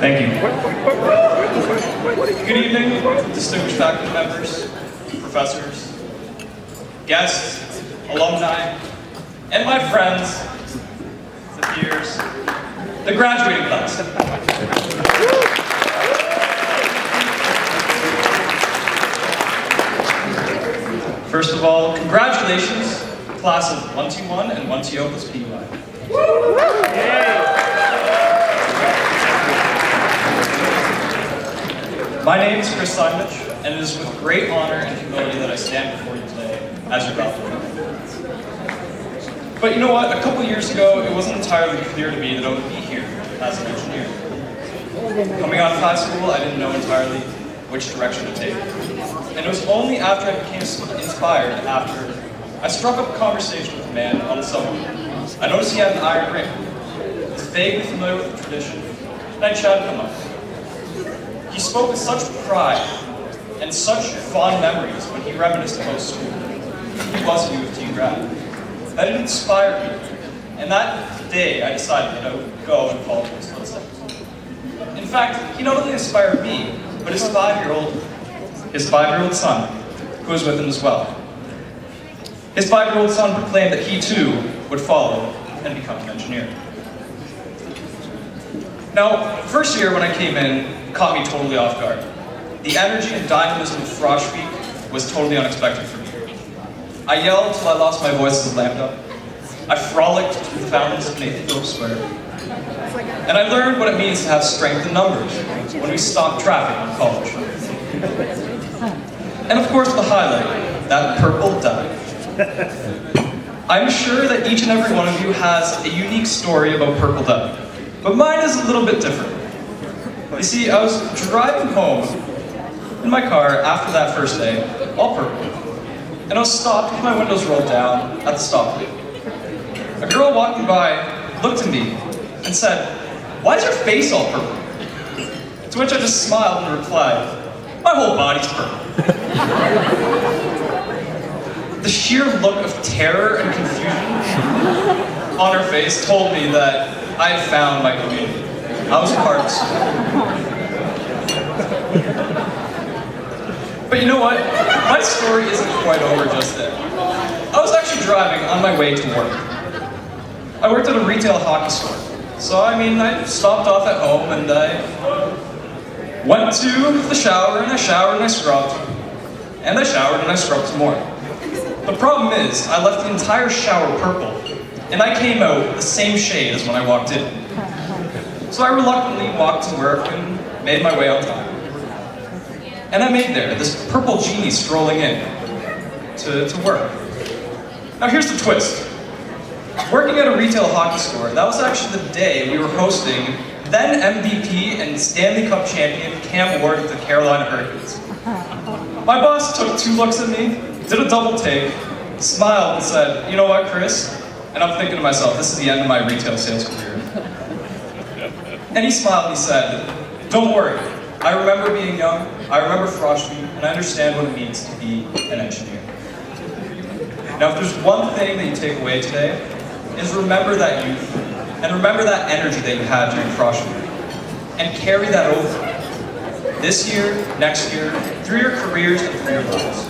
Thank you. Good evening, distinguished faculty members, professors, guests, alumni, and my friends, the peers, the graduating class. First of all, congratulations, class of 121 and 120 plus PUI. My name is Siemieniuch, and it is with great honor and humility that I stand before you today as your valedictory. But you know what? A couple years ago, it wasn't entirely clear to me that I would be here as an engineer. Coming out of high school, I didn't know entirely which direction to take. And it was only after I became inspired after I struck up a conversation with a man on the subway. I noticed he had an iron ring. I was vaguely familiar with the tradition, and I chatted him up. He spoke with such pride and such fond memories when he reminisced about school. He was a U of T grad. That it inspired me, and that day I decided that I would go and follow his footsteps. In fact, he not only inspired me, but his five-year-old son, who was with him as well. His 5-year-old son proclaimed that he too would follow and become an engineer. Now, first year when I came in, caught me totally off guard. The energy and dynamism of Frosh Week was totally unexpected for me. I yelled till I lost my voice as a lambda. I frolicked through the fountains of Nathan Phillips Square. And I learned what it means to have strength in numbers when we stop traffic in college. And of course the highlight, that purple dye. I'm sure that each and every one of you has a unique story about purple dye, but mine is a little bit different. You see, I was driving home in my car after that first day, all purple, and I was stopped with my windows rolled down at the stoplight. A girl walking by looked at me and said, "Why is your face all purple?" To which I just smiled and replied, "My whole body's purple." The sheer look of terror and confusion on her face told me that I had found my community. I was part of school. But you know what? My story isn't quite over just yet. I was actually driving on my way to work. I worked at a retail hockey store. So, I stopped off at home and I went to the shower and I showered and I scrubbed. And I showered and I scrubbed some more. The problem is, I left the entire shower purple and I came out the same shade as when I walked in. So I reluctantly walked to work and made my way on time. And I made there, this purple genie strolling in to work. Now here's the twist. Working at a retail hockey store, that was actually the day we were hosting then MVP and Stanley Cup champion Cam Ward of the Carolina Hurricanes. My boss took 2 looks at me, did a double take, smiled and said, "You know what, Chris?" And I'm thinking to myself, this is the end of my retail sales career. And he smiled and he said, "Don't worry, I remember being young, I remember Frosh Week, and I understand what it means to be an engineer." Now if there's one thing that you take away today, is remember that youth, and remember that energy that you had during Frosh Week, and carry that over. This year, next year, through your careers and through your lives.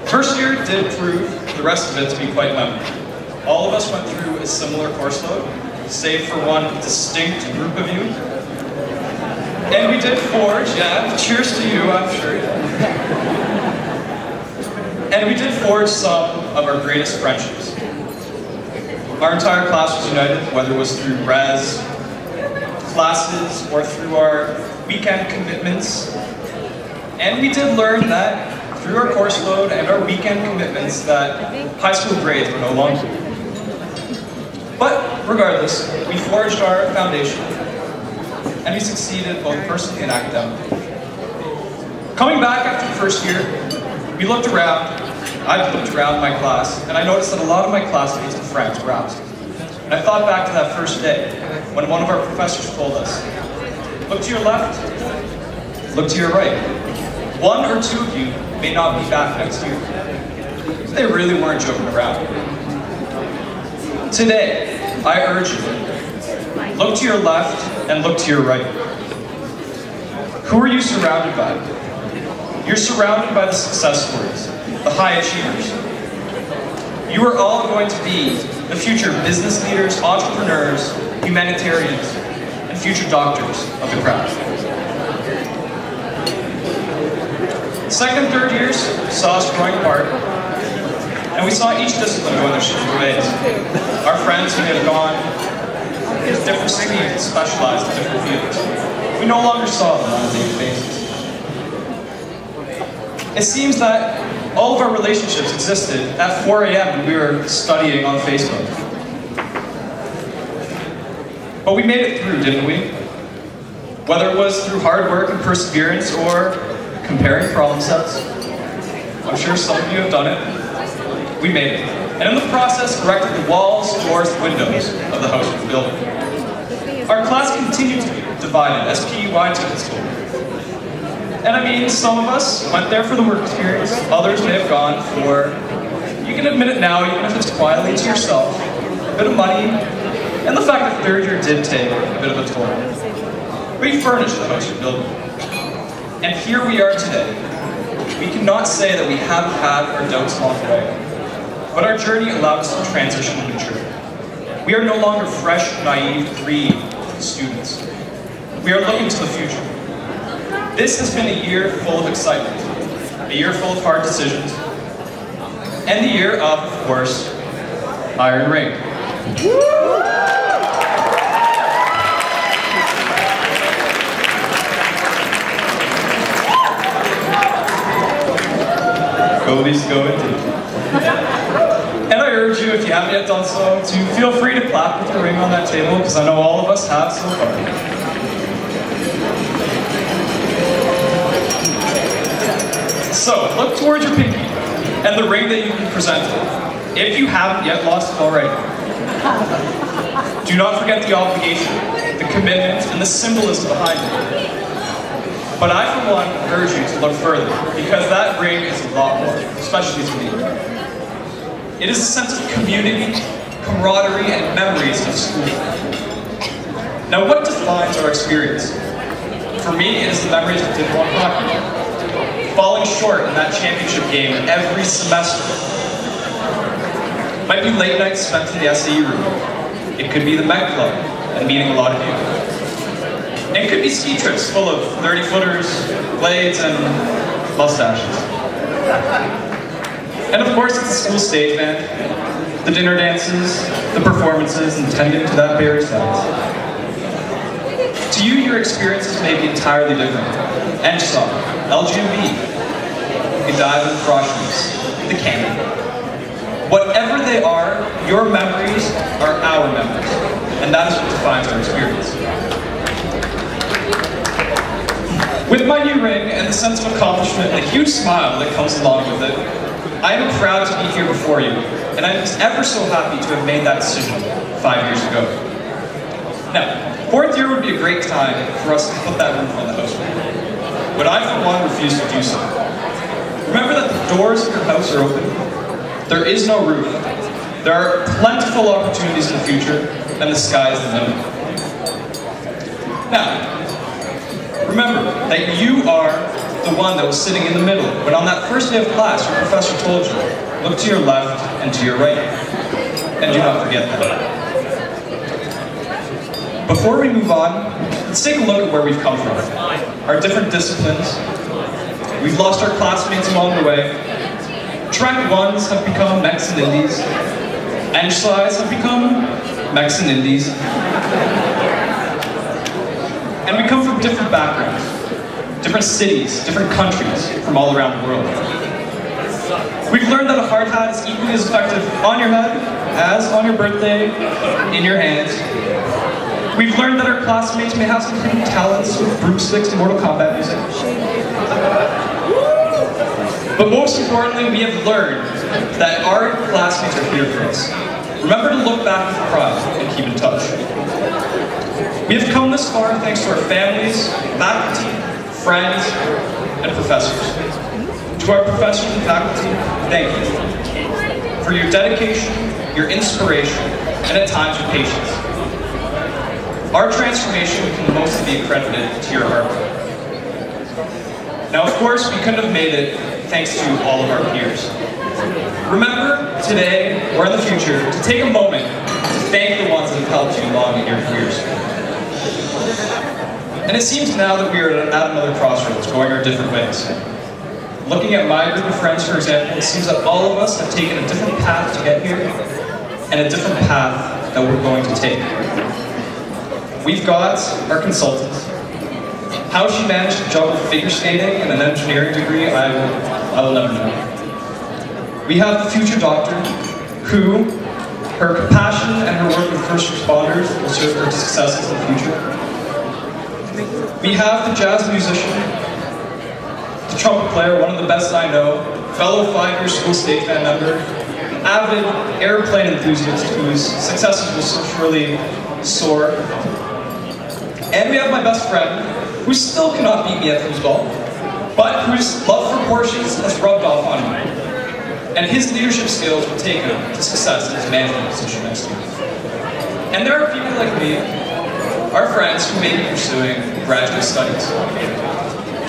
First year did prove the rest of it to be quite memorable. All of us went through a similar course load, save for one distinct group of you. And we did forge, yeah, cheers to you, I'm sure. And we did forge some of our greatest friendships. Our entire class was united, whether it was through res, classes, or through our weekend commitments. And we did learn that through our course load and our weekend commitments that high school grades were no longer. But regardless, we forged our foundation and we succeeded both personally and academically. Coming back after the first year, we looked around, I looked around my class, and I noticed that a lot of my classmates and friends were absent. And I thought back to that first day, when one of our professors told us, "Look to your left, look to your right. 1 or 2 of you may not be back next year." They really weren't joking around. Today, I urge you, Look to your left and look to your right. Who are you surrounded by? You're surrounded by the success stories, the high achievers. You are all going to be the future business leaders, entrepreneurs, humanitarians, and future doctors of the craft. Second and third years saw us growing apart, and we saw each discipline go in their separate ways. Our friends who had gone into different streams and specialized in different fields, we no longer saw them on a daily basis. It seems that all of our relationships existed at 4 a.m. when we were studying on Facebook. But we made it through, didn't we? Whether it was through hard work and perseverance or comparing problem sets. I'm sure some of you have done it. We made it. And in the process, corrected the walls, doors, and windows of the house we built. Our class continued to be divided as PUI took its toll. And I mean, some of us went there for the work experience, others may have gone for, you can admit it now, even if it's quietly to yourself, a bit of money, and the fact that third year did take a bit of a toll. We furnished the house we built. And here we are today. We cannot say that we haven't had our doubts along the way, but our journey allowed us to transition and mature. We are no longer fresh, naive, green students. We are looking to the future. This has been a year full of excitement, a year full of hard decisions, and the year of course, Iron Ring. Go Leafs, go indeed. And I urge you, if you haven't yet done so, to feel free to clap with your ring on that table, because I know all of us have so far. So, look towards your pinky and the ring that you can present, if you haven't yet lost it already. Do not forget the obligation, the commitment, and the symbolism behind it. But I, for one, urge you to look further, because that ring is a lot more, especially to me. It is a sense of community, camaraderie, and memories of school. Now, what defines our experience? For me, it is the memories of Div 1 hockey. Falling short in that championship game every semester. Might be late nights spent in the SAE room. It could be the Met Club and meeting a lot of you. It could be ski trips full of 30-footers, blades, and mustaches. And of course, it's the school stage band, the dinner dances, the performances, and tending to that Barry's house. To you, your experiences may be entirely different. NSOC, LGB, Godiva and Frosties, the Canyon. Whatever they are, your memories are our memories, and that is what defines our experience. With my new ring and the sense of accomplishment and a huge smile that comes along with it, I am proud to be here before you, and I'm ever so happy to have made that decision 5 years ago. Now, fourth year would be a great time for us to put that roof on the house, but I, for one, refuse to do so. Remember that the doors of your house are open. There is no roof. There are plentiful opportunities in the future, and the sky is the limit. Now, remember that you are the one that was sitting in the middle when on that first day of class your professor told you, look to your left and to your right. And do not forget that. Before we move on, let's take a look at where we've come from. Our different disciplines. We've lost our classmates along the way. Track 1s have become mechs and indies. Enchsides have become mechs and indies. And we come from different backgrounds, different cities, different countries from all around the world. We've learned that a hard hat is equally as effective on your head as on your birthday, in your hands. We've learned that our classmates may have some hidden talents with broomsticks and Mortal Kombat music. But most importantly, we have learned that our classmates are here for us. Remember to look back with pride and keep in touch. We have come this far thanks to our families, faculty, friends, and professors. To our professors and faculty, thank you for your dedication, your inspiration, and at times your patience. our transformation can mostly be accredited to your hard work. Now, of course, we couldn't have made it thanks to all of our peers. Remember, today, or in the future, to take a moment to thank the ones that have helped you along in your careers. And it seems now that we are at another crossroads, going our different ways. Looking at my group of friends, for example, it seems that all of us have taken a different path to get here, and a different path that we're going to take. We've got our consultant. How she managed to juggle figure skating and an engineering degree, I will never know. We have the future doctor, who, her compassion and her work with first responders will serve her successes in the future. We have the jazz musician, the trumpet player, one of the best I know, fellow 5-year school stage band member, avid airplane enthusiast whose successes will surely soar. And we have my best friend, who still cannot beat me at foosball, but whose love for Porsches has rubbed off on me. And his leadership skills will take him to success in his management position next year. And there are people like me, our friends, who may be pursuing graduate studies.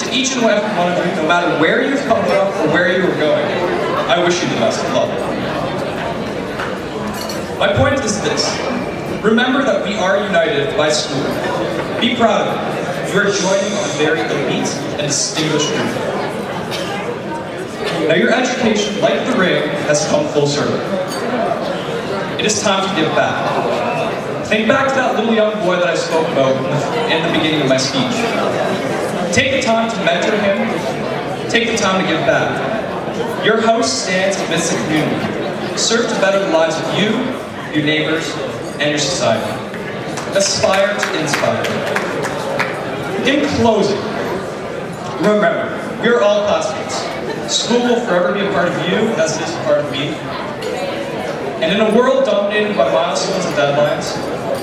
To each and every one of you, no matter where you've come from or where you are going, I wish you the best of luck. My point is this. Remember that we are united by school. Be proud of it. You are joining a very elite and distinguished group. Now your education, like the ring, has come full circle. It is time to give back. Think back to that little young boy that I spoke about in the beginning of my speech. Take the time to mentor him. Take the time to give back. Your house stands amidst the community. Serve to better the lives of you, your neighbors, and your society. Aspire to inspire. In closing, remember, we are all classmates. School will forever be a part of you as it is a part of me. And in a world dominated by milestones and deadlines,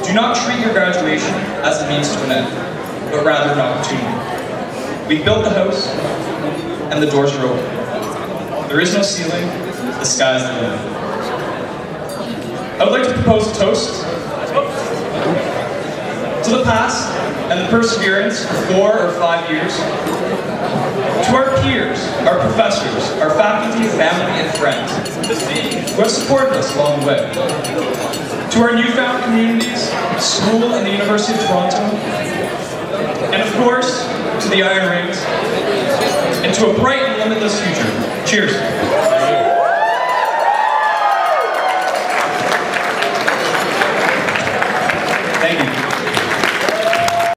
do not treat your graduation as a means to an end, but rather an opportunity. We built the house, and the doors are open. There is no ceiling, the sky is the limit. I would like to propose a toast to the past and the perseverance for 4 or 5 years. To our peers, our professors, our faculty, family, and friends who have supported us along the way. To our newfound communities, school and the University of Toronto. And of course, to the Iron Rings. And to a bright and limitless future. Cheers.